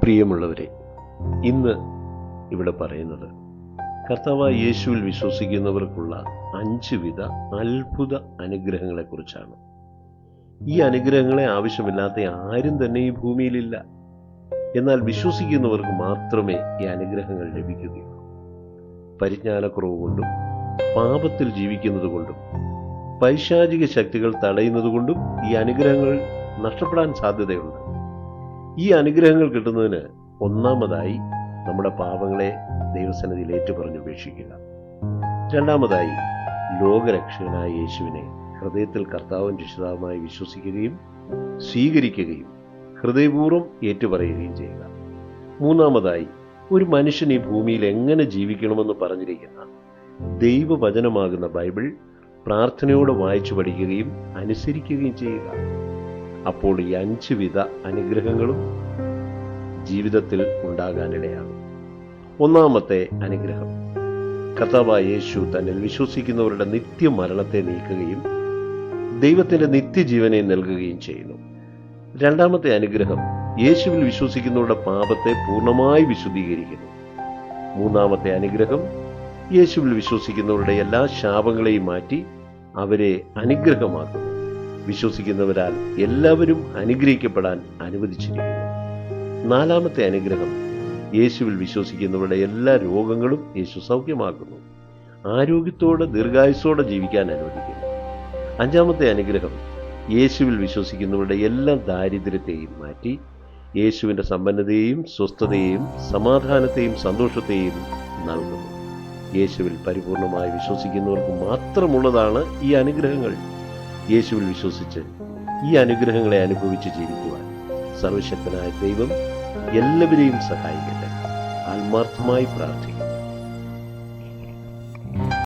പ്രിയമുള്ളവരെ, ഇന്ന് ഇവിടെ പറയുന്നത് കർത്താവായ യേശുവിൽ വിശ്വസിക്കുന്നവർക്കുള്ള 5 വിധ അത്ഭുത അനുഗ്രഹങ്ങളെക്കുറിച്ചാണ്. ഈ അനുഗ്രഹങ്ങളെ ആവശ്യമില്ലാത്ത ആരും തന്നെ ഈ ഭൂമിയിലില്ല. എന്നാൽ വിശ്വസിക്കുന്നവർക്ക് മാത്രമേ ഈ അനുഗ്രഹങ്ങൾ ലഭിക്കുകയുള്ളൂ. പരിജ്ഞാനക്കുറവ് കൊണ്ടും പാപത്തിൽ ജീവിക്കുന്നത് കൊണ്ടും പൈശാചിക ശക്തികൾ തടയുന്നത് കൊണ്ടും ഈ അനുഗ്രഹങ്ങൾ നഷ്ടപ്പെടാൻ സാധ്യതയുണ്ട്. ഈ അനുഗ്രഹങ്ങൾ കിട്ടുന്നതിന് ഒന്നാമതായി നമ്മുടെ പാപങ്ങളെ ദൈവസന്നിധിയിൽ ഏറ്റുപറഞ്ഞുപേക്ഷിക്കുക. രണ്ടാമതായി ലോകരക്ഷകനായ യേശുവിനെ ഹൃദയത്തിൽ കർത്താവും രക്ഷിതാവുമായി വിശ്വസിക്കുകയും സ്വീകരിക്കുകയും ഹൃദയപൂർവ്വം ഏറ്റുപറയുകയും ചെയ്യുക. മൂന്നാമതായി ഒരു മനുഷ്യൻ ഈ ഭൂമിയിൽ എങ്ങനെ ജീവിക്കണമെന്ന് പറഞ്ഞിരിക്കുന്ന ദൈവവചനമാകുന്ന ബൈബിൾ പ്രാർത്ഥനയോടെ വായിച്ചു പഠിക്കുകയും അനുസരിക്കുകയും ചെയ്യുക. അപ്പോൾ ഈ 5 വിധ അനുഗ്രഹങ്ങളും ജീവിതത്തിൽ ഉണ്ടാകാനിടയാണ്. ഒന്നാമത്തെ അനുഗ്രഹം, കർത്താവായ യേശു തന്നിൽ വിശ്വസിക്കുന്നവരുടെ നിത്യമരണത്തെ നീക്കുകയും ദൈവത്തിൻ്റെ നിത്യജീവനെ നൽകുകയും ചെയ്യുന്നു. രണ്ടാമത്തെ അനുഗ്രഹം, യേശുവിൽ വിശ്വസിക്കുന്നവരുടെ പാപത്തെ പൂർണ്ണമായി വിശുദ്ധീകരിക്കുന്നു. മൂന്നാമത്തെ അനുഗ്രഹം, യേശുവിൽ വിശ്വസിക്കുന്നവരുടെ എല്ലാ ശാപങ്ങളെയും മാറ്റി അവരെ അനുഗ്രഹമാക്കുന്നു. വിശ്വസിക്കുന്നവരാൽ എല്ലാവരും അനുഗ്രഹിക്കപ്പെടാൻ അനുവദിച്ചിരിക്കുന്നു. നാലാമത്തെ അനുഗ്രഹം, യേശുവിൽ വിശ്വസിക്കുന്നവരുടെ എല്ലാ രോഗങ്ങളും യേശു സൗഖ്യമാക്കുന്നു. ആരോഗ്യത്തോടെ ദീർഘായുസ്സോടെ ജീവിക്കാൻ അനുവദിക്കുന്നു. അഞ്ചാമത്തെ അനുഗ്രഹം, യേശുവിൽ വിശ്വസിക്കുന്നവരുടെ എല്ലാ ദാരിദ്ര്യത്തെയും മാറ്റി യേശുവിൻ്റെ സമ്പന്നതയെയും സ്വസ്ഥതയെയും സമാധാനത്തെയും സന്തോഷത്തെയും നൽകുന്നു. യേശുവിൽ പരിപൂർണമായി വിശ്വസിക്കുന്നവർക്ക് മാത്രമുള്ളതാണ് ഈ അനുഗ്രഹങ്ങൾ. യേശുവിൽ വിശ്വസിച്ച് ഈ അനുഗ്രഹങ്ങളെ അനുഭവിച്ച് ജീവിക്കുവാൻ സർവശക്തനായ ദൈവം എല്ലാവരെയും സഹായിക്കട്ടെ. ആത്മാർത്ഥമായി പ്രാർത്ഥിക്കും.